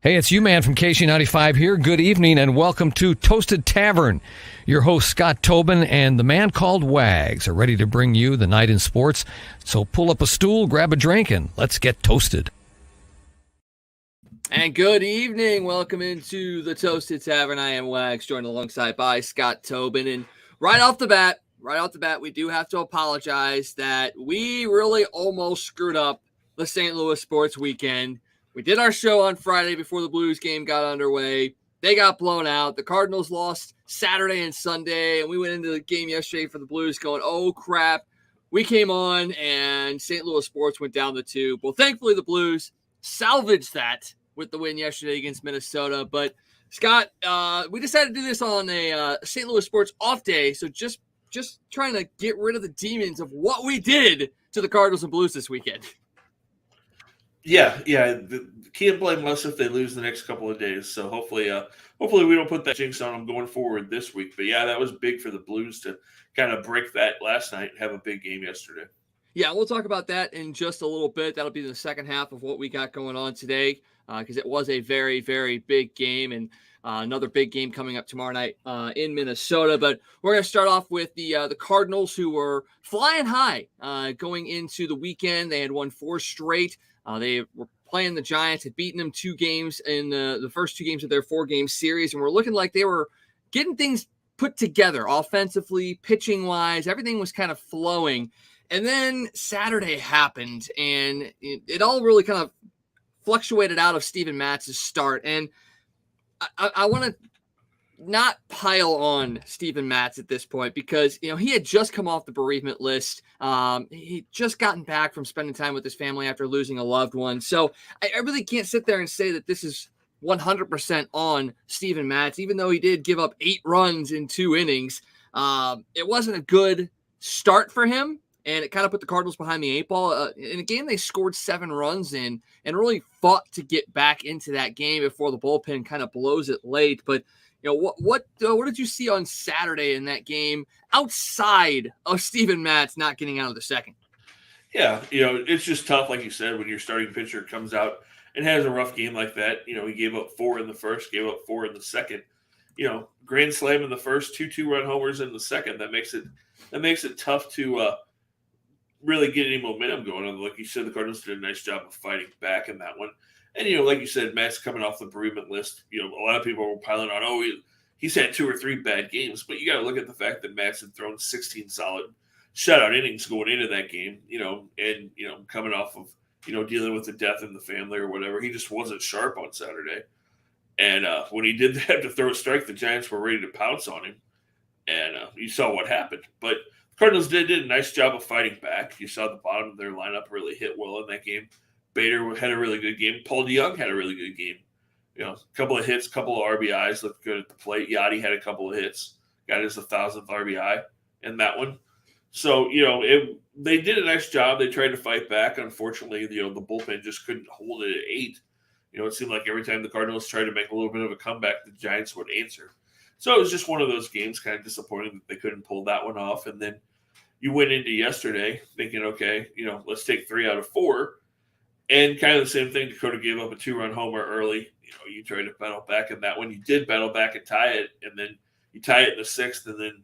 Hey, it's you, man, from KC95 here. Good evening and welcome to Toasted Tavern. Your host, Scott Tobin, and the man called Wags are ready to bring you the night in sports. So pull up a stool, grab a drink, and let's get toasted. And good evening. Welcome into the Toasted Tavern. I am Wags, joined alongside by Scott Tobin. And right off the bat, we do have to apologize that we really almost screwed up the St. Louis sports weekend. We did our show on Friday before the Blues game got underway. They got blown out. The Cardinals lost Saturday and Sunday, and we went into the game yesterday for the Blues going, oh, crap. We came on, and St. Louis sports went down the tube. Well, thankfully, the Blues salvaged that with the win yesterday against Minnesota. But, Scott, we decided to do this on a St. Louis sports off day, so just trying to get rid of the demons of what we did to the Cardinals and Blues this weekend. Yeah. Can't blame us if they lose the next couple of days. So hopefully we don't put that jinx on them going forward this week. But yeah, that was big for the Blues to kind of break that last night and have a big game yesterday. Yeah, we'll talk about that in just a little bit. That'll be the second half of what we got going on today because it was a very, very big game and another big game coming up tomorrow night in Minnesota. But we're going to start off with the Cardinals, who were flying high going into the weekend. They had won 4 straight. They were playing the Giants, had beaten them 2 games in the first 2 games of their 4-game series, and were looking like they were getting things put together offensively, pitching-wise. Everything was kind of flowing. And then Saturday happened, and it all really kind of fluctuated out of Steven Matz's start. And I want to not pile on Steven Matz at this point because, he had just come off the bereavement list. He'd just gotten back from spending time with his family after losing a loved one. So I really can't sit there and say that this is 100% on Steven Matz, even though he did give up 8 runs in 2 innings. It wasn't a good start for him, and it kind of put the Cardinals behind the 8 ball. In a game they scored 7 runs in and really fought to get back into that game before the bullpen kind of blows it late. But what did you see on Saturday in that game outside of Steven Matz not getting out of the second? Yeah, it's just tough, like you said, when your starting pitcher comes out and has a rough game like that. He gave up 4 in the first, gave up 4 in the second. Grand slam in the first, 2 2-run homers in the second. That makes it tough to really get any momentum going on. Like you said, the Cardinals did a nice job of fighting back in that one. And, like you said, Matt's coming off the bereavement list. A lot of people were piling on, he's had 2 or 3 bad games. But you got to look at the fact that Matt's had thrown 16 solid shutout innings going into that game, and, coming off of, dealing with the death in the family or whatever. He just wasn't sharp on Saturday. And when he did have to throw a strike, the Giants were ready to pounce on him. And you saw what happened. But the Cardinals did a nice job of fighting back. You saw the bottom of their lineup really hit well in that game. Bader had a really good game. Paul DeYoung had a really good game. A couple of hits, couple of RBIs, looked good at the plate. Yachty had a couple of hits, got his 1,000th RBI in that one. So, they did a nice job. They tried to fight back. Unfortunately, the bullpen just couldn't hold it at 8. It seemed like every time the Cardinals tried to make a little bit of a comeback, the Giants would answer. So it was just one of those games, kind of disappointing that they couldn't pull that one off. And then you went into yesterday thinking, okay, let's take 3 out of 4. And kind of the same thing. Dakota gave up a 2-run homer early. You tried to battle back in that one. You did battle back and tie it, and then you tie it in the 6th, and then,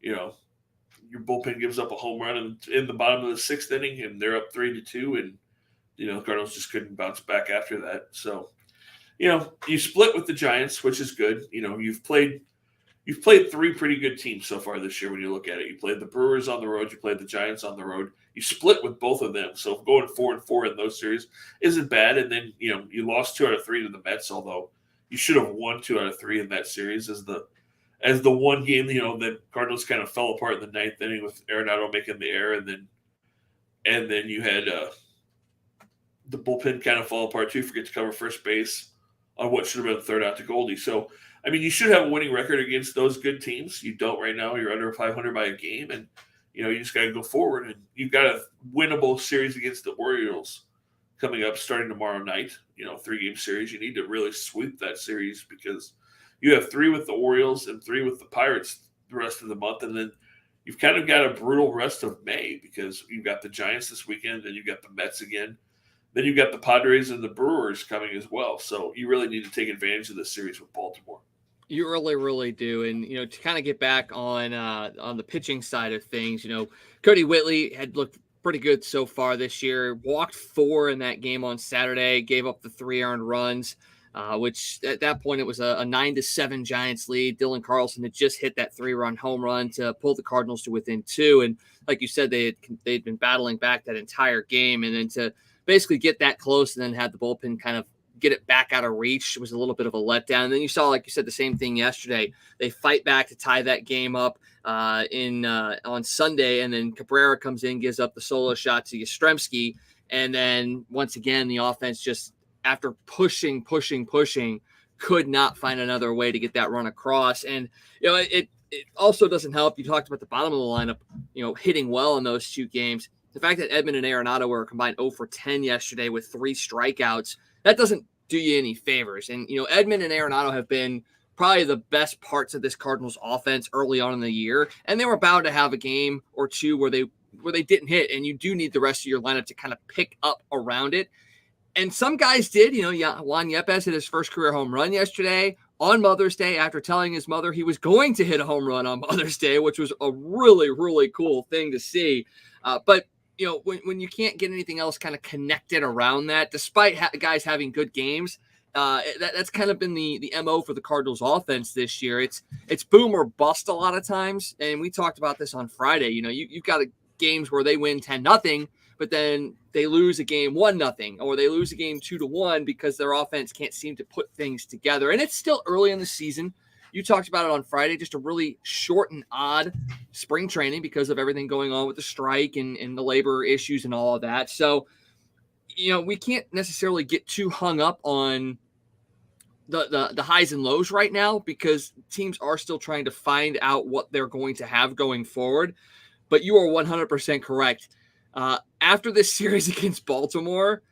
your bullpen gives up a home run in the bottom of the 6th inning, and they're up 3-2, and, the Cardinals just couldn't bounce back after that. So, you split with the Giants, which is good. You've played 3 pretty good teams so far this year when you look at it. You played the Brewers on the road. You played the Giants on the road. You split with both of them. So going 4-4 in those series isn't bad. And then, you lost 2 out of 3 to the Mets, although you should have won 2 out of 3 in that series as the one game, that Cardinals kind of fell apart in the 9th inning with Arenado making the error. And then you had the bullpen kind of fall apart too, forget to cover first base on what should have been 3rd out to Goldie. So, you should have a winning record against those good teams. You don't right now. You're under 500 by a game, and you just got to go forward. And you've got a winnable series against the Orioles coming up starting tomorrow night. 3-game series. You need to really sweep that series because you have 3 with the Orioles and 3 with the Pirates the rest of the month, and then you've kind of got a brutal rest of May because you've got the Giants this weekend, and you've got the Mets again. Then you've got the Padres and the Brewers coming as well. So you really need to take advantage of this series with Baltimore. You really, really do. And, to kind of get back on the pitching side of things, Cody Whitley had looked pretty good so far this year. Walked 4 in that game on Saturday, gave up the 3 earned runs, which at that point it was a 9-7 Giants lead. Dylan Carlson had just hit that 3-run home run to pull the Cardinals to within 2. And like you said, they'd been battling back that entire game. And then to basically get that close and then have the bullpen kind of get it back out of reach was a little bit of a letdown. And then you saw, like you said, the same thing yesterday. They fight back to tie that game up on Sunday, and then Cabrera comes in, gives up the solo shot to Yastrzemski, and then once again the offense just, after pushing, could not find another way to get that run across. And it also doesn't help. You talked about the bottom of the lineup, hitting well in those 2 games. The fact that Edman and Arenado were combined 0 for 10 yesterday with 3 strikeouts, that doesn't do you any favors. And, Edman and Arenado have been probably the best parts of this Cardinals offense early on in the year. And they were bound to have a game or 2 where they didn't hit. And you do need the rest of your lineup to kind of pick up around it. And some guys did. Juan Yepes hit his first career home run yesterday on Mother's Day after telling his mother he was going to hit a home run on Mother's Day, which was a really, really cool thing to see. But when you can't get anything else kind of connected around that, despite guys having good games, that's kind of been the MO for the Cardinals offense this year. It's boom or bust a lot of times. And we talked about this on Friday. You've got games where they win 10-0, but then they lose a game 1-0, or they lose a game 2-1 because their offense can't seem to put things together. And it's still early in the season. You talked about it on Friday, just a really short and odd spring training because of everything going on with the strike and the labor issues and all of that. So, we can't necessarily get too hung up on the highs and lows right now because teams are still trying to find out what they're going to have going forward. But you are 100% correct. After this series against Baltimore,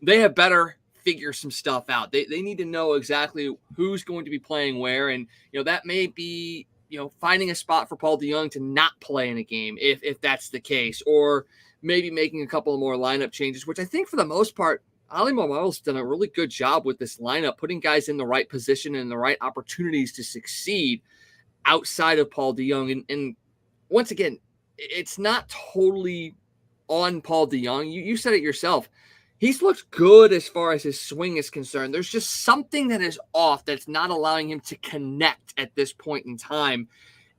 they have better figure some stuff out. They need to know exactly who's going to be playing where. And, that may be, finding a spot for Paul DeJong to not play in a game if that's the case, or maybe making a couple of more lineup changes, which I think for the most part, Ali Marmol's done a really good job with this lineup, putting guys in the right position and the right opportunities to succeed outside of Paul DeJong. And once again, it's not totally on Paul DeJong. You said it yourself. He's looked good as far as his swing is concerned. There's just something that is off that's not allowing him to connect at this point in time.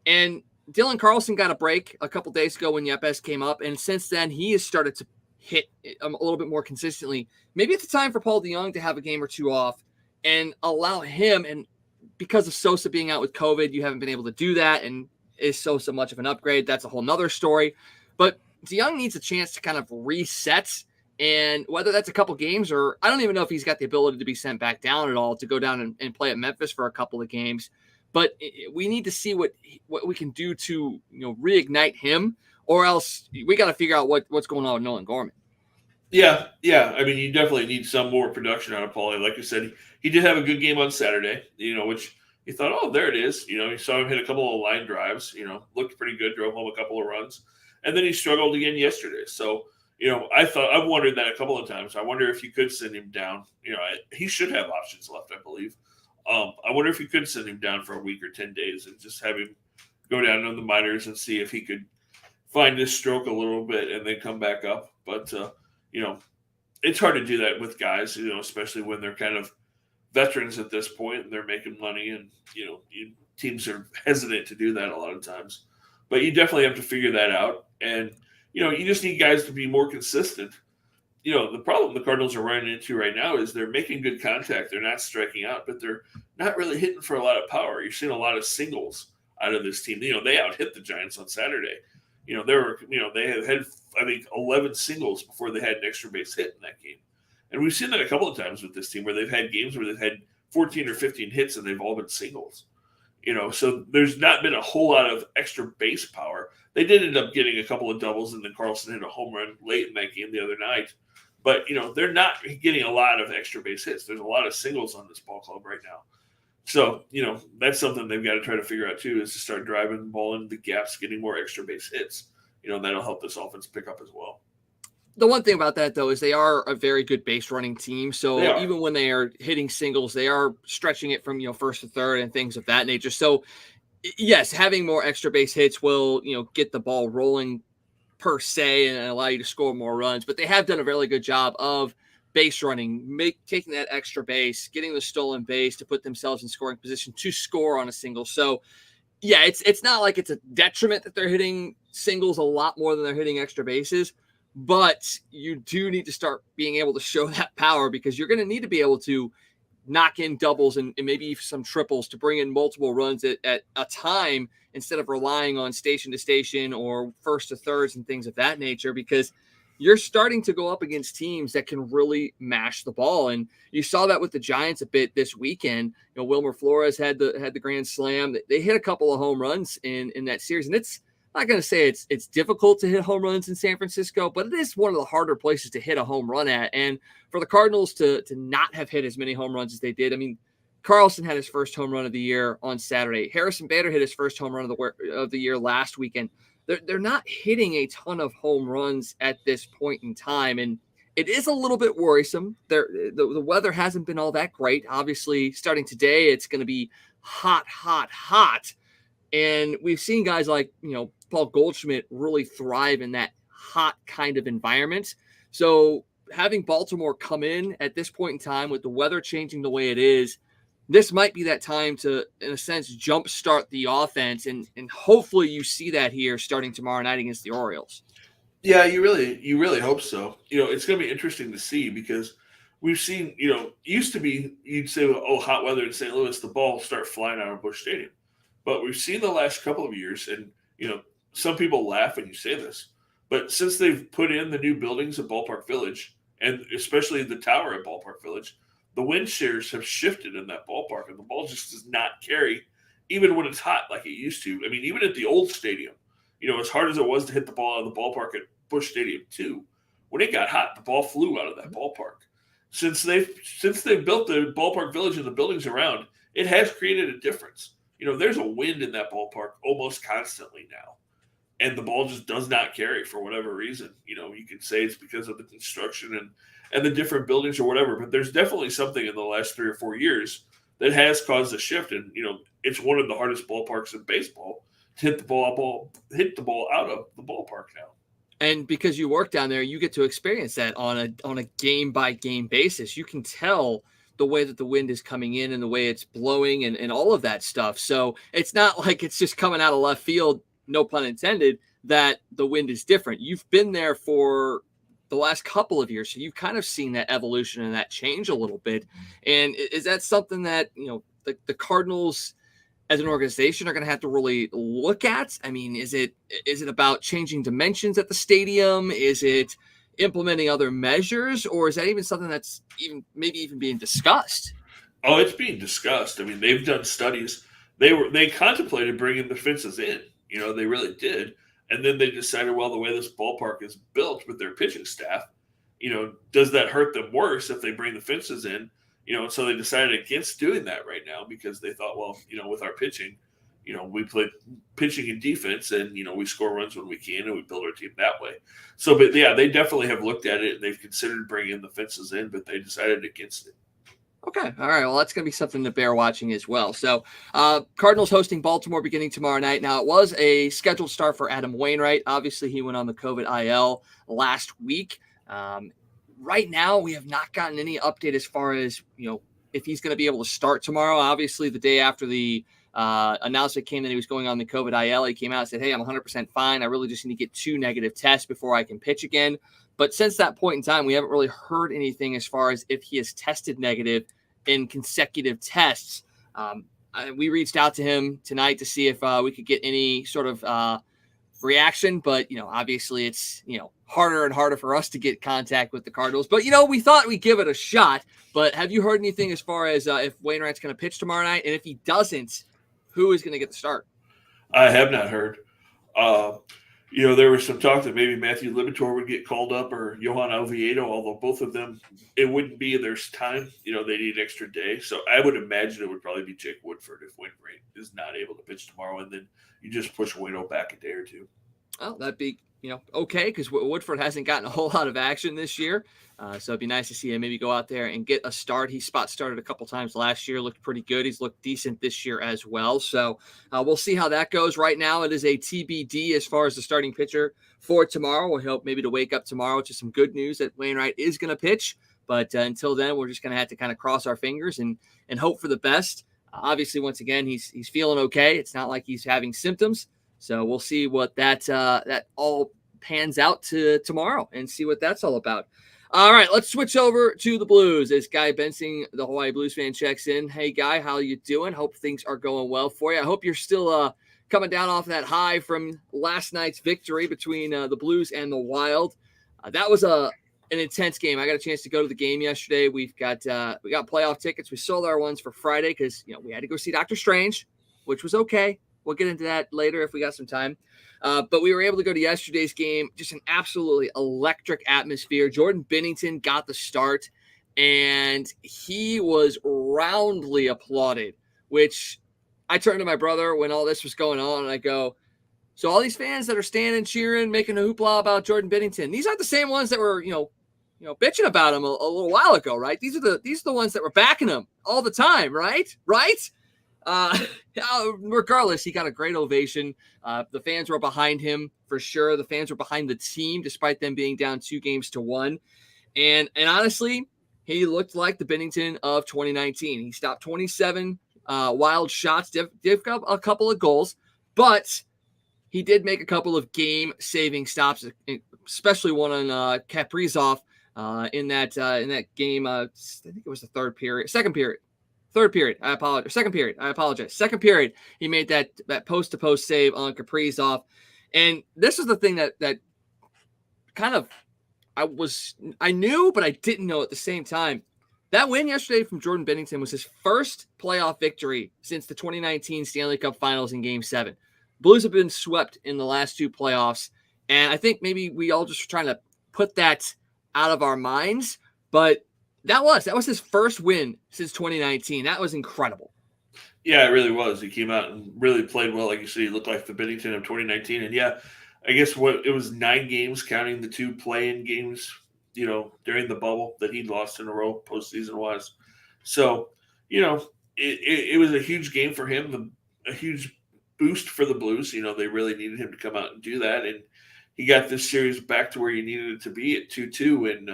And Dylan Carlson got a break a couple days ago when Yepes came up, and since then he has started to hit a little bit more consistently. Maybe it's time for Paul DeJong to have a game or 2 off and allow him, and because of Sosa being out with COVID, you haven't been able to do that, and is Sosa much of an upgrade? That's a whole nother story. But DeJong needs a chance to kind of reset. And whether that's a couple games, or I don't even know if he's got the ability to be sent back down at all to go down and play at Memphis for a couple of games. But we need to see what we can do to reignite him, or else we got to figure out what's going on with Nolan Gorman. Yeah. I mean, you definitely need some more production out of Paulie. Like you said, he did have a good game on Saturday. Which you thought, oh, there it is. You saw him hit a couple of line drives. Looked pretty good, drove home a couple of runs, and then he struggled again yesterday. So. I've wondered that a couple of times. I wonder if you could send him down. He should have options left, I believe. I wonder if you could send him down for a week or 10 days and just have him go down to the minors and see if he could find his stroke a little bit and then come back up. But, it's hard to do that with guys, especially when they're kind of veterans at this point and they're making money and, teams are hesitant to do that a lot of times. But you definitely have to figure that out. And, you just need guys to be more consistent. The problem the Cardinals are running into right now is they're making good contact. They're not striking out, but they're not really hitting for a lot of power. You're seeing a lot of singles out of this team. They out-hit the Giants on Saturday. They had I think 11 singles before they had an extra base hit in that game. And we've seen that a couple of times with this team where they've had games where they've had 14 or 15 hits and they've all been singles. So there's not been a whole lot of extra base power. They did end up getting a couple of doubles, and then Carlson hit a home run late in that game the other night. But, they're not getting a lot of extra base hits. There's a lot of singles on this ball club right now. So, that's something they've got to try to figure out, too, is to start driving the ball into the gaps, getting more extra base hits. That'll help this offense pick up as well. The one thing about that, though, is they are a very good base running team. So even when they are hitting singles, they are stretching it from, first to third and things of that nature. So, yes, having more extra base hits will, get the ball rolling per se and allow you to score more runs. But they have done a really good job of base running, taking that extra base, getting the stolen base to put themselves in scoring position to score on a single. So, yeah, it's not like it's a detriment that they're hitting singles a lot more than they're hitting extra bases, but you do need to start being able to show that power because you're going to need to be able to knock in doubles and maybe some triples to bring in multiple runs at a time instead of relying on station to station or first to thirds and things of that nature because you're starting to go up against teams that can really mash the ball. And you saw that with the Giants a bit this weekend. Wilmer Flores had the grand slam. They hit a couple of home runs in that series. And it's I'm not going to say it's difficult to hit home runs in San Francisco, but it is one of the harder places to hit a home run at. And for the Cardinals to not have hit as many home runs as they did, I mean, Carlson had his first home run of the year on Saturday. Harrison Bader hit his first home run of the year last weekend. They're not hitting a ton of home runs at this point in time, and it is a little bit worrisome. The weather hasn't been all that great. Obviously, starting today, it's going to be hot, hot, hot. And we've seen guys like, Paul Goldschmidt really thrive in that hot kind of environment. So having Baltimore come in at this point in time with the weather changing the way it is, this might be that time to, in a sense, jumpstart the offense. And hopefully you see that here starting tomorrow night against the Orioles. Yeah, you really hope so. It's going to be interesting to see because we've seen, used to be, you'd say, oh, hot weather in St. Louis, the ball start flying out of Busch Stadium. But we've seen the last couple of years, and, some people laugh when you say this, but since they've put in the new buildings at Ballpark Village, and especially the tower at Ballpark Village, the wind shears have shifted in that ballpark, and the ball just does not carry, even when it's hot like it used to. I mean, even at the old stadium, as hard as it was to hit the ball out of the ballpark at Busch Stadium too, when it got hot, the ball flew out of that ballpark. Since they've built the Ballpark Village and the buildings around, it has created a difference. There's a wind in that ballpark almost constantly now. And the ball just does not carry for whatever reason. You can say it's because of the construction and the different buildings or whatever, but there's definitely something in the last 3 or 4 years that has caused a shift. And, it's one of the hardest ballparks in baseball to hit the ball out of the ballpark now. And because you work down there, you get to experience that on a game by game basis. You can tell the way that the wind is coming in and the way it's blowing and all of that stuff. So it's not like it's just coming out of left field, no pun intended, that the wind is different. You've been there for the last couple of years, so you've kind of seen that evolution and that change a little bit. And is that something that, the Cardinals as an organization are going to have to really look at? I mean, is it about changing dimensions at the stadium? Is it implementing other measures, or is that even something that's maybe even being discussed? Oh, it's being discussed. I mean, they've done studies. They contemplated bringing the fences in. They really did. And then they decided, well, the way this ballpark is built with their pitching staff, does that hurt them worse if they bring the fences in? So they decided against doing that right now because they thought, well, with our pitching, we play pitching and defense and, we score runs when we can and we build our team that way. So, but yeah, they definitely have looked at it and they've considered bringing the fences in, but they decided against it. Okay. All right. Well, that's going to be something to bear watching as well. So Cardinals hosting Baltimore beginning tomorrow night. Now, it was a scheduled start for Adam Wainwright. Obviously, he went on the COVID IL last week. Right now, we have not gotten any update as far as, if he's going to be able to start tomorrow. Obviously, the day after the announcement came that he was going on the COVID IL, he came out and said, hey, I'm 100% fine. I really just need to get 2 negative tests before I can pitch again. But since that point in time, we haven't really heard anything as far as if he has tested negative in consecutive tests. We reached out to him tonight to see if we could get any sort of reaction, but obviously it's harder and harder for us to get contact with the Cardinals. But we thought we'd give it a shot. But have you heard anything as far as if Wainwright's going to pitch tomorrow night, and if he doesn't, who is going to get the start? I have not heard. There was some talk that maybe Matthew Liberatore would get called up or Johan Oviedo, although both of them, it wouldn't be in their time. They need an extra day. So I would imagine it would probably be Jake Woodford if Wainwright is not able to pitch tomorrow. And then you just push Waino back a day or two. Well, that'd be okay, because Woodford hasn't gotten a whole lot of action this year. So it'd be nice to see him maybe go out there and get a start. He spot started a couple times last year, looked pretty good. He's looked decent this year as well. So we'll see how that goes. Right now, it is a TBD as far as the starting pitcher for tomorrow. We hope maybe to wake up tomorrow to some good news that Wainwright is going to pitch. But until then, we're just going to have to kind of cross our fingers and hope for the best. Obviously, once again, he's feeling okay. It's not like he's having symptoms. So we'll see what that all pans out to tomorrow and see what that's all about. All right, let's switch over to the Blues as Guy Bensing, the Hawaii Blues fan, checks in. Hey, Guy, how you doing? Hope things are going well for you. I hope you're still coming down off that high from last night's victory between the Blues and the Wild. That was an intense game. I got a chance to go to the game yesterday. We got playoff tickets. We sold our ones for Friday because we had to go see Doctor Strange, which was okay. We'll get into that later if we got some time. But we were able to go to yesterday's game. Just an absolutely electric atmosphere. Jordan Binnington got the start, and he was roundly applauded, which I turned to my brother when all this was going on, and I go, so all these fans that are standing, cheering, making a hoopla about Jordan Binnington, these aren't the same ones that were, bitching about him a little while ago, right? These are the ones that were backing him all the time, right? Right? Regardless, he got a great ovation. The fans were behind him for sure. The fans were behind the team, despite them being down 2-1. And honestly, he looked like the Binnington of 2019. He stopped 27 wild shots, did a couple of goals, but he did make a couple of game-saving stops, especially one on Kaprizov in that game. I think it was the second period. I apologize. Second period, he made that post-to-post save on Kaprizov. And this is the thing that kind of I knew, but I didn't know at the same time. That win yesterday from Jordan Binnington was his first playoff victory since the 2019 Stanley Cup Finals in Game 7. Blues have been swept in the last two playoffs, and I think maybe we all just trying to put that out of our minds, but that was his first win since 2019. That was incredible. Yeah, it really was. He came out and really played well. Like you said, he looked like the Binnington of 2019. And yeah, I guess it was 9 games, counting the 2 play-in games, during the bubble that he'd lost in a row postseason-wise. So, it was a huge game for him, a huge boost for the Blues. They really needed him to come out and do that. And he got this series back to where he needed it to be at 2-2. And,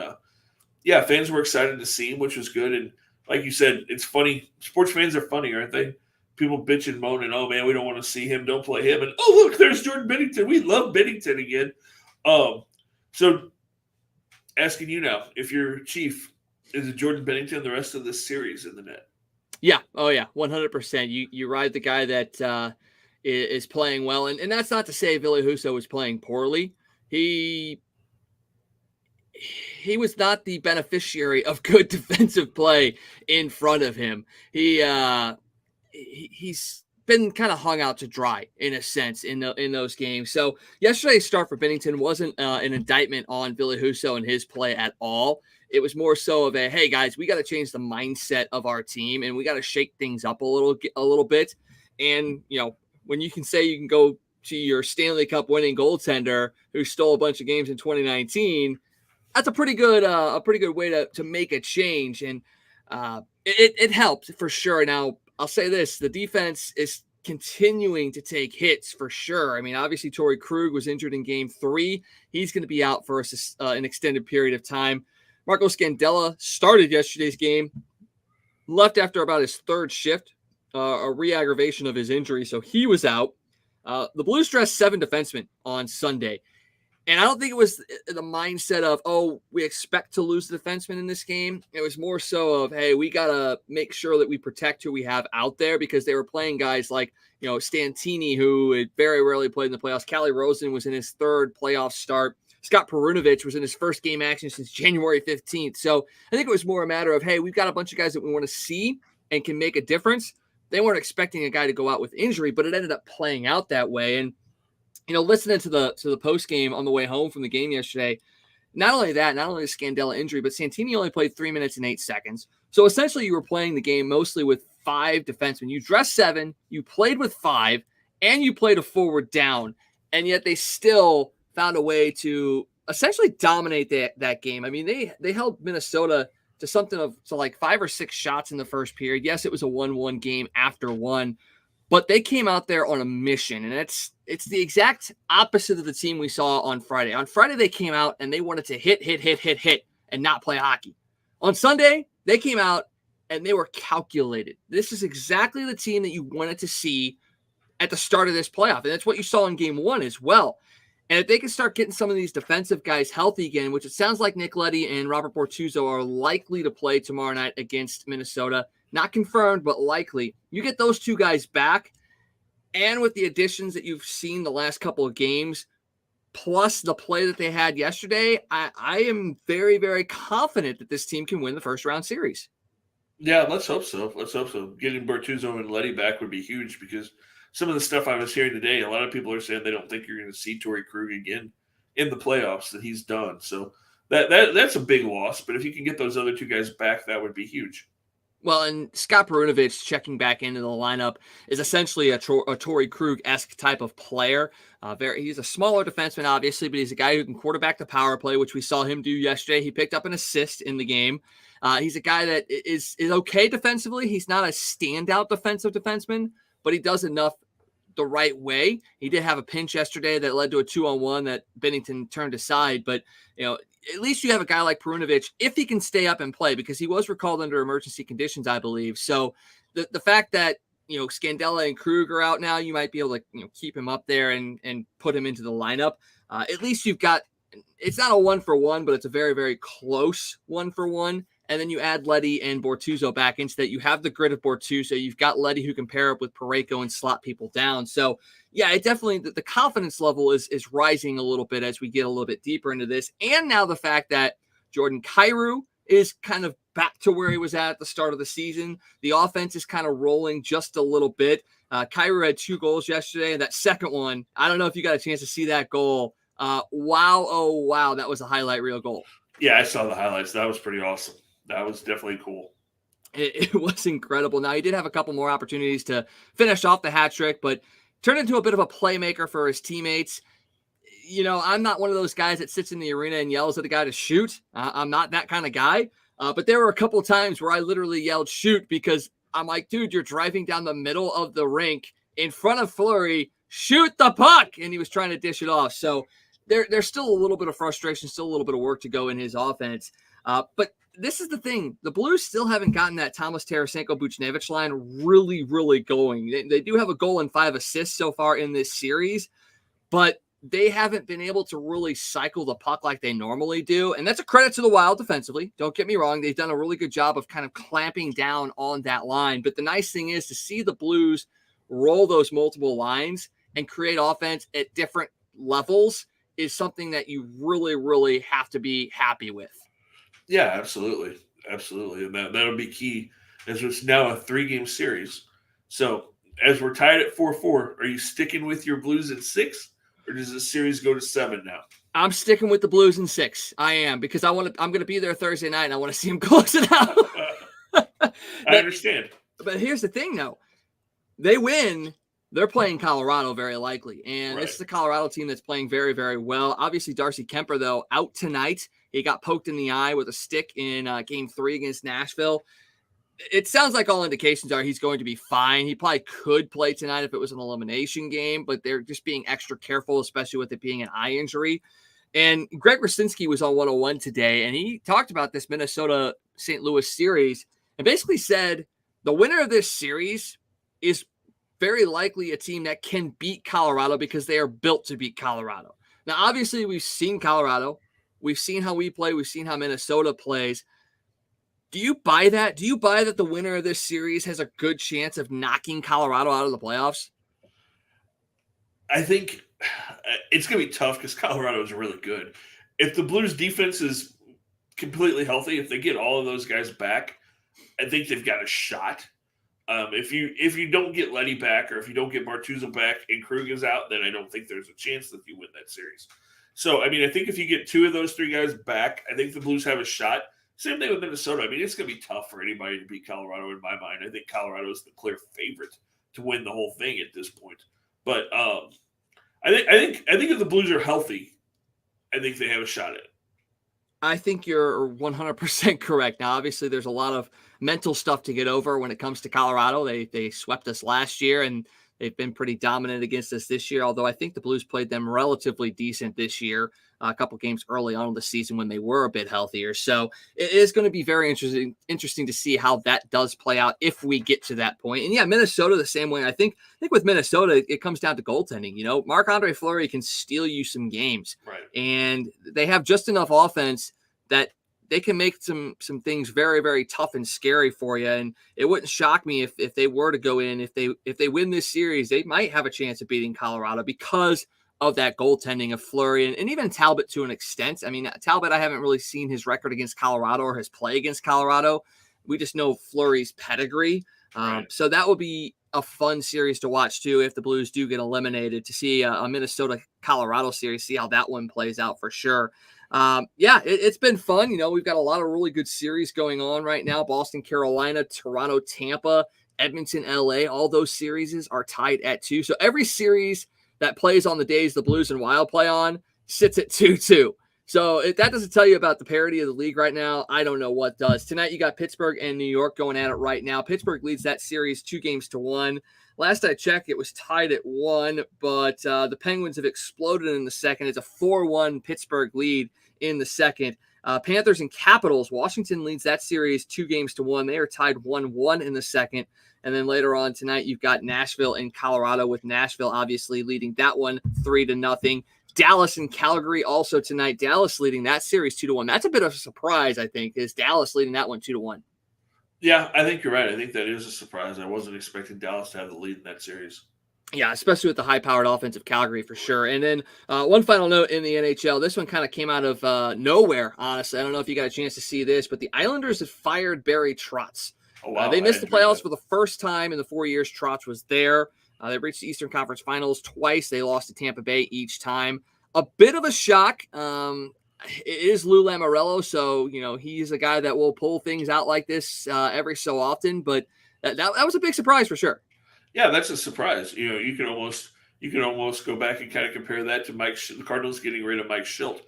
yeah, fans were excited to see him, which was good. And like you said, it's funny. Sports fans are funny, aren't they? People bitch and moan and, oh, man, we don't want to see him. Don't play him. And, oh, look, there's Jordan Binnington. We love Binnington again. So asking you now, if you're Chief, is it Jordan Binnington the rest of this series in the net? Yeah. Oh, yeah, 100%. You ride the guy that is playing well. And that's not to say Ville Husso was playing poorly. He was not the beneficiary of good defensive play in front of him. He's been kind of hung out to dry in a sense in those games. So yesterday's start for Binnington wasn't an indictment on Ville Husso and his play at all. It was more so of hey guys, we got to change the mindset of our team and we got to shake things up a little bit. And when you can say you can go to your Stanley Cup winning goaltender who stole a bunch of games in 2019. That's a pretty good way to make a change, and it helped for sure. Now I'll say this: the defense is continuing to take hits for sure. I mean, obviously Torrey Krug was injured in Game 3; he's going to be out for an extended period of time. Marco Scandella started yesterday's game, left after about his third shift, a re-aggravation of his injury, so he was out. The Blues dressed 7 defensemen on Sunday. And I don't think it was the mindset of, oh, we expect to lose the defenseman in this game. It was more so of, hey, we got to make sure that we protect who we have out there because they were playing guys like, Stantini, who had very rarely played in the playoffs. Calle Rosen was in his 3rd playoff start. Scott Perunovitch was in his first game action since January 15th. So I think it was more a matter of, hey, we've got a bunch of guys that we want to see and can make a difference. They weren't expecting a guy to go out with injury, but it ended up playing out that way. And listening to the post game on the way home from the game yesterday, not only the Scandella injury, but Santini only played 3 minutes and 8 seconds. So essentially, you were playing the game mostly with 5 defensemen. You dressed 7, you played with 5, and you played a forward down, and yet they still found a way to essentially dominate that game. I mean, they held Minnesota to like 5 or 6 shots in the first period. Yes, it was a 1-1 game after one, but they came out there on a mission, and it's the exact opposite of the team we saw on Friday. On Friday, they came out and they wanted to hit, and not play hockey. On Sunday, they came out and they were calculated. This is exactly the team that you wanted to see at the start of this playoff, and that's what you saw in Game 1 as well. And if they can start getting some of these defensive guys healthy again, which it sounds like Nick Leddy and Robert Bortuzzo are likely to play tomorrow night against Minnesota, not confirmed, but likely. You get those two guys back, and with the additions that you've seen the last couple of games, plus the play that they had yesterday, I am very, very confident that this team can win the first round series. Yeah, let's hope so. Let's hope so. Getting Bortuzzo and Leddy back would be huge, because some of the stuff I was hearing today, a lot of people are saying they don't think you're going to see Torrey Krug again in the playoffs, that he's done. So that's a big loss. But if you can get those other two guys back, that would be huge. Well, and Scott Perunovitch checking back into the lineup is essentially a Torrey Krug-esque type of player. He's a smaller defenseman, obviously, but he's a guy who can quarterback the power play, which we saw him do yesterday. He picked up an assist in the game. He's a guy that is okay defensively. He's not a standout defensive defenseman, but he does enough the right way. He did have a pinch yesterday that led to a 2-on-1 that Bennington turned aside, but at least you have a guy like Perunovitch, if he can stay up and play, because he was recalled under emergency conditions, I believe. So the fact that Scandella and Krug are out now, you might be able to keep him up there and put him into the lineup. At least you've got, it's not a 1-for-1, but it's a very, very close 1-for-1. And then you add Leddy and Bortuzzo back into that. You have the grit of Bortuzzo. You've got Leddy who can pair up with Parayko and slot people down. So, yeah, it definitely, the confidence level is rising a little bit as we get a little bit deeper into this. And now the fact that Jordan Kyrou is kind of back to where he was at the start of the season. The offense is kind of rolling just a little bit. Kyrou had 2 goals yesterday, and that second one, I don't know if you got a chance to see that goal. Wow, oh, wow, that was a highlight reel goal. Yeah, I saw the highlights. That was pretty awesome. That was definitely cool. It was incredible. Now, he did have a couple more opportunities to finish off the hat trick, but turned into a bit of a playmaker for his teammates. I'm not one of those guys that sits in the arena and yells at a guy to shoot. I'm not that kind of guy. But there were a couple of times where I literally yelled shoot, because I'm like, dude, you're driving down the middle of the rink in front of Fleury. Shoot the puck. And he was trying to dish it off. So there's still a little bit of frustration, still a little bit of work to go in his offense. But this is the thing. The Blues still haven't gotten that Thomas Tarasenko-Buchnevich line really, really going. They do have a goal and 5 assists so far in this series, but they haven't been able to really cycle the puck like they normally do. And that's a credit to the Wild defensively. Don't get me wrong. They've done a really good job of kind of clamping down on that line. But the nice thing is to see the Blues roll those multiple lines and create offense at different levels is something that you really, really have to be happy with. Yeah, absolutely. Absolutely. And that'll be key, as it's now a 3-game series. So as we're tied at 4-4, are you sticking with your Blues in 6, or does the series go to 7 now? I'm sticking with the Blues in 6. I am, because I'm going to be there Thursday night and I want to see them close it out. I understand. But here's the thing, though. They win, they're playing Colorado very likely. And Right. This is a Colorado team that's playing very, very well. Obviously, Darcy Kemper, though, out tonight. He got poked in the eye with a stick in Game 3 against Nashville. It sounds like all indications are he's going to be fine. He probably could play tonight if it was an elimination game, but they're just being extra careful, especially with it being an eye injury. And Greg Rusinski was on 101 today, and he talked about this Minnesota-St. Louis series and basically said the winner of this series is very likely a team that can beat Colorado because they are built to beat Colorado. Now, obviously, we've seen Colorado. We've seen how we play. We've seen how Minnesota plays. Do you buy that? Do you buy that the winner of this series has a good chance of knocking Colorado out of the playoffs? I think it's going to be tough because Colorado is really good. If the Blues defense is completely healthy, if they get all of those guys back, I think they've got a shot. If you don't get Leddy back, or if you don't get Bortuzzo back and Krug is out, then I don't think there's a chance that you win that series. So, I mean, I think if you get 2 of those 3 guys back, I think the Blues have a shot. Same thing with Minnesota. I mean, it's going to be tough for anybody to beat Colorado in my mind. I think Colorado is the clear favorite to win the whole thing at this point. But I think if the Blues are healthy, I think they have a shot at it. I think you're 100% correct. Now, obviously, there's a lot of mental stuff to get over when it comes to Colorado. They swept us last year, and they've been pretty dominant against us this year, although I think the Blues played them relatively decent this year, a couple games early on in the season when they were a bit healthier. So it is going to be very interesting to see how that does play out if we get to that point. And yeah, Minnesota the same way. I think with Minnesota, it comes down to goaltending. You know, Marc-Andre Fleury can steal you some games. Right. And they have just enough offense that they can make some things very, very tough and scary for you. And it wouldn't shock me if they were to go in, if they win this series, they might have a chance of beating Colorado because of that goaltending of Fleury and even Talbot to an extent. I mean, Talbot, I haven't really seen his record against Colorado or his play against Colorado. We just know Fleury's pedigree. Right. So that will be a fun series to watch too if the Blues do get eliminated, to see a Minnesota-Colorado series, see how that one plays out for sure. It's been fun. You know, we've got a lot of really good series going on right now. Boston, Carolina, Toronto, Tampa, Edmonton, LA. All those series are tied at 2. So every series that plays on the days the Blues and Wild play on sits at 2-2. So if that doesn't tell you about the parity of the league right now, I don't know what does. Tonight, you got Pittsburgh and New York going at it right now. Pittsburgh leads that series 2-1. Last I checked, it was tied at 1, but the Penguins have exploded in the second. It's a 4-1 Pittsburgh lead in the second. Panthers and Capitals, Washington leads that series 2-1. They are tied 1-1 in the second. And then later on tonight, you've got Nashville and Colorado, with Nashville obviously leading that one 3-0. Dallas and Calgary also tonight. Dallas leading that series 2-1. That's a bit of a surprise, I think, is Dallas leading that one 2-1. Yeah, I think you're right. I think that is a surprise. I wasn't expecting Dallas to have the lead in that series. Yeah, especially with the high-powered offense of Calgary for sure. And then one final note in the NHL. This one kind of came out of nowhere, honestly. I don't know if you got a chance to see this, but the Islanders have fired Barry Trotts. Oh, wow. They missed the playoffs for the first time in the 4 years Trotts was there. They reached the Eastern Conference Finals twice. They lost to Tampa Bay each time. A bit of a shock. It is Lou Lamoriello, so he's a guy that will pull things out like this every so often. But that was a big surprise for sure. Yeah, that's a surprise. You can almost go back and kind of compare that to the Cardinals getting rid of Mike Schilt.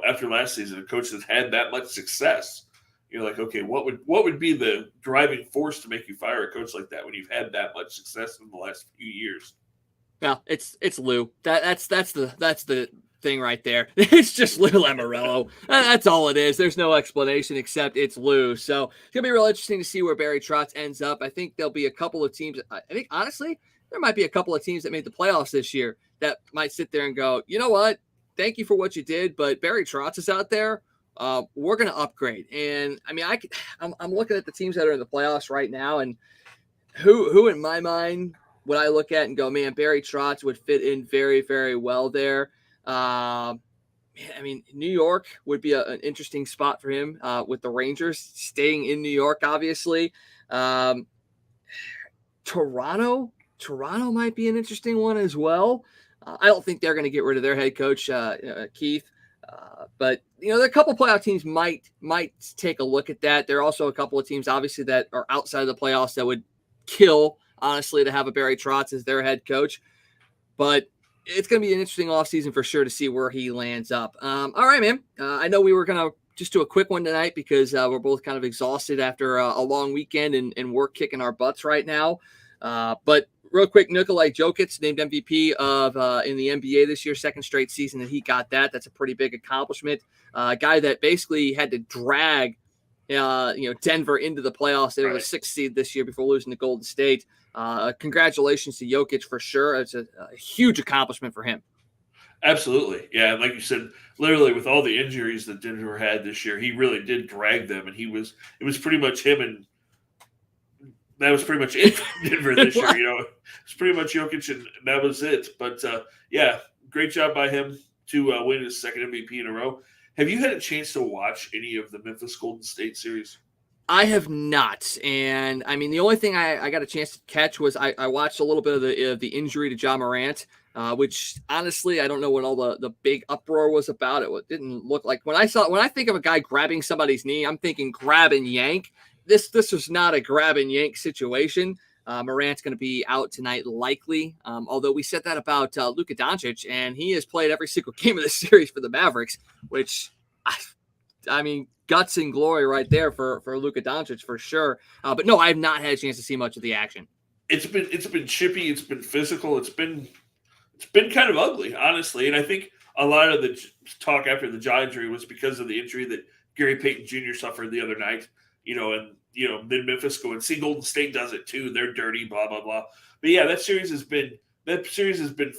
After last season, a coach that's had that much success. You're like, okay, what would be the driving force to make you fire a coach like that when you've had that much success in the last few years? Yeah, it's Lou. That's the thing right there. It's just Lou Lamoriello. That's all it is. There's no explanation except it's Lou. So it's gonna be real interesting to see where Barry Trotz ends up. I think there'll be a couple of teams. I think honestly, there might be a couple of teams that made the playoffs this year that might sit there and go, you know what? Thank you for what you did, but Barry Trotz is out there. We're going to upgrade. And I mean, I'm looking at the teams that are in the playoffs right now, and who in my mind would I look at and go, man, Barry Trotz would fit in very, very well there. I mean, New York would be an interesting spot for him with the Rangers staying in New York, obviously. Toronto might be an interesting one as well. I don't think they're going to get rid of their head coach, Keith. But there are a couple playoff teams might take a look at that. There are also a couple of teams, obviously, that are outside of the playoffs that would kill, honestly, to have a Barry Trotz as their head coach. But it's going to be an interesting offseason for sure to see where he lands up. All right, man. I know we were going to just do a quick one tonight because we're both kind of exhausted after a long weekend and we're kicking our butts right now. But real quick, Nikola Jokic named MVP of in the NBA this year, second straight season that he got that. That's a pretty big accomplishment. A guy that basically had to drag Denver into the playoffs. They were the 6th seed this year before losing to Golden State. Congratulations to Jokic for sure. It's a huge accomplishment for him. Absolutely. Yeah. And like you said, literally with all the injuries that Denver had this year, he really did drag them. And it was pretty much him, and that was pretty much it for Denver this year. It's pretty much Jokic, and that was it. But yeah, great job by him to win his second MVP in a row. Have you had a chance to watch any of the Memphis Golden State series? I have not. And I mean, the only thing I got a chance to catch was I watched a little bit of the injury to Ja Morant, which honestly, I don't know what all the big uproar was about. It didn't look like when I think of a guy grabbing somebody's knee, I'm thinking grab and yank. This was not a grab and yank situation. Morant's going to be out tonight, likely. Although we said that about Luka Doncic, and he has played every single game of the series for the Mavericks, which, I mean, guts and glory right there for Luka Doncic for sure. But no, I have not had a chance to see much of the action. It's been chippy. It's been physical. It's been kind of ugly, honestly. And I think a lot of the talk after the jaw injury was because of the injury that Gary Payton Jr. suffered the other night. Mid-Memphis going, see, Golden State does it too. They're dirty, blah, blah, blah. But yeah, that series has been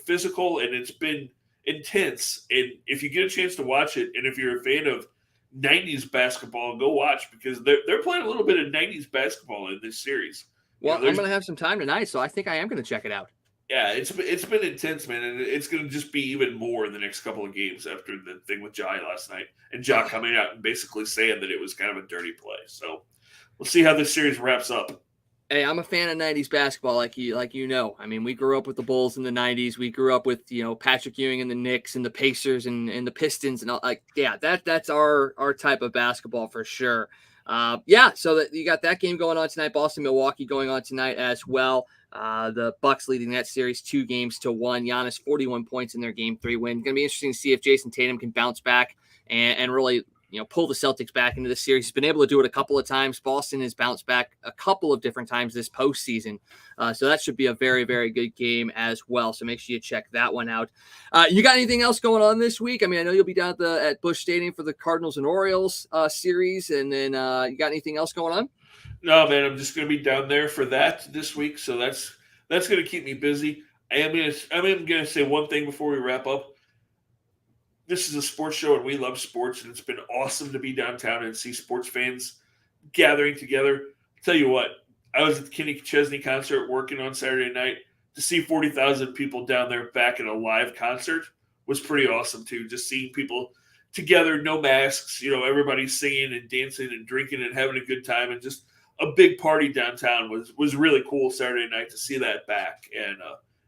physical and it's been intense. And if you get a chance to watch it, and if you're a fan of 90s basketball, go watch, because they're playing a little bit of 90s basketball in this series. Well, I'm going to have some time tonight, so I think I am going to check it out. Yeah, it's been intense, man, and it's going to just be even more in the next couple of games after the thing with Jai last night, and Ja coming out and basically saying that it was kind of a dirty play. So we'll see how this series wraps up. Hey, I'm a fan of 90s basketball, like you know. I mean, we grew up with the Bulls in the 90s. We grew up with, Patrick Ewing and the Knicks and the Pacers and the Pistons and all. That's our type of basketball for sure. So that you got that game going on tonight. Boston, Milwaukee going on tonight as well. The Bucks leading that series 2-1. Giannis 41 points in their Game 3 win. Going to be interesting to see if Jason Tatum can bounce back and really pull the Celtics back into the series. He's been able to do it a couple of times. Boston has bounced back a couple of different times this postseason. So that should be a very, very good game as well. So make sure you check that one out. You got anything else going on this week? I mean, I know you'll be down at Busch Stadium for the Cardinals and Orioles series. And then you got anything else going on? No, man, I'm just going to be down there for that this week. So that's going to keep me busy. I am going to say one thing before we wrap up. This is a sports show, and we love sports, and it's been awesome to be downtown and see sports fans gathering together. I'll tell you what, I was at the Kenny Chesney concert working on Saturday night. To see 40,000 people down there back at a live concert was pretty awesome, too. Just seeing people together, no masks, everybody singing and dancing and drinking and having a good time, and just a big party downtown was really cool Saturday night to see that back. And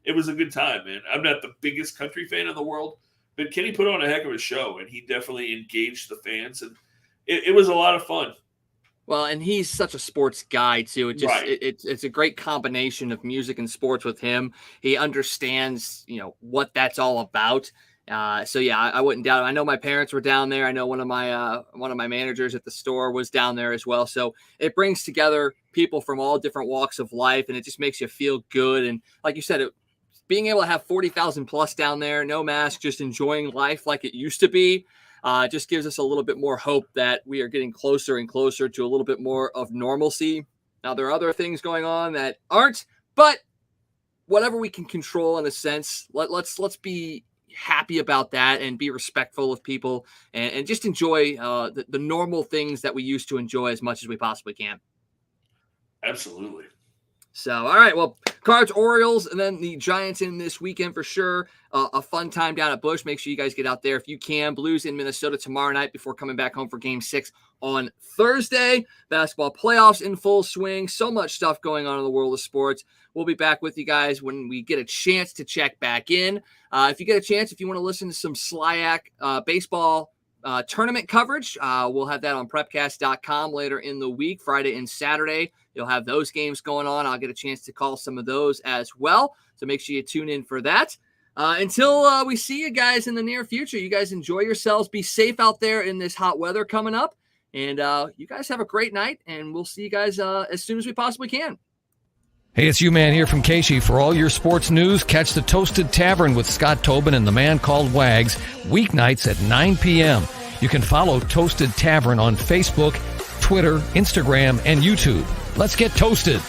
it was a good time, man. I'm not the biggest country fan in the world, but Kenny put on a heck of a show, and he definitely engaged the fans, and it was a lot of fun. Well, and he's such a sports guy too. It's a great combination of music and sports with him. He understands, what that's all about. So yeah, I wouldn't doubt it. I know my parents were down there. I know one of my managers at the store was down there as well. So it brings together people from all different walks of life, and it just makes you feel good. And like you said, being able to have 40,000 plus down there, no mask, just enjoying life like it used to be, just gives us a little bit more hope that we are getting closer and closer to a little bit more of normalcy. Now, there are other things going on that aren't, but whatever we can control in a sense, let's be happy about that and be respectful of people and just enjoy the normal things that we used to enjoy as much as we possibly can. Absolutely. So, all right, well, Cards, Orioles, and then the Giants in this weekend for sure. A fun time down at Busch. Make sure you guys get out there if you can. Blues in Minnesota tomorrow night before coming back home for Game 6 on Thursday. Basketball playoffs in full swing. So much stuff going on in the world of sports. We'll be back with you guys when we get a chance to check back in. If you get a chance, if you want to listen to some SLIAC baseball tournament coverage, we'll have that on prepcast.com later in the week, Friday and Saturday. You'll have those games going on. I'll get a chance to call some of those as well. So make sure you tune in for that. Until we see you guys in the near future, you guys enjoy yourselves. Be safe out there in this hot weather coming up. And you guys have a great night, and we'll see you guys as soon as we possibly can. Hey, it's U-Man here from Casey. For all your sports news, catch the Toasted Tavern with Scott Tobin and the Man Called Wags, weeknights at 9 p.m. You can follow Toasted Tavern on Facebook, Twitter, Instagram, and YouTube. Let's get toasted.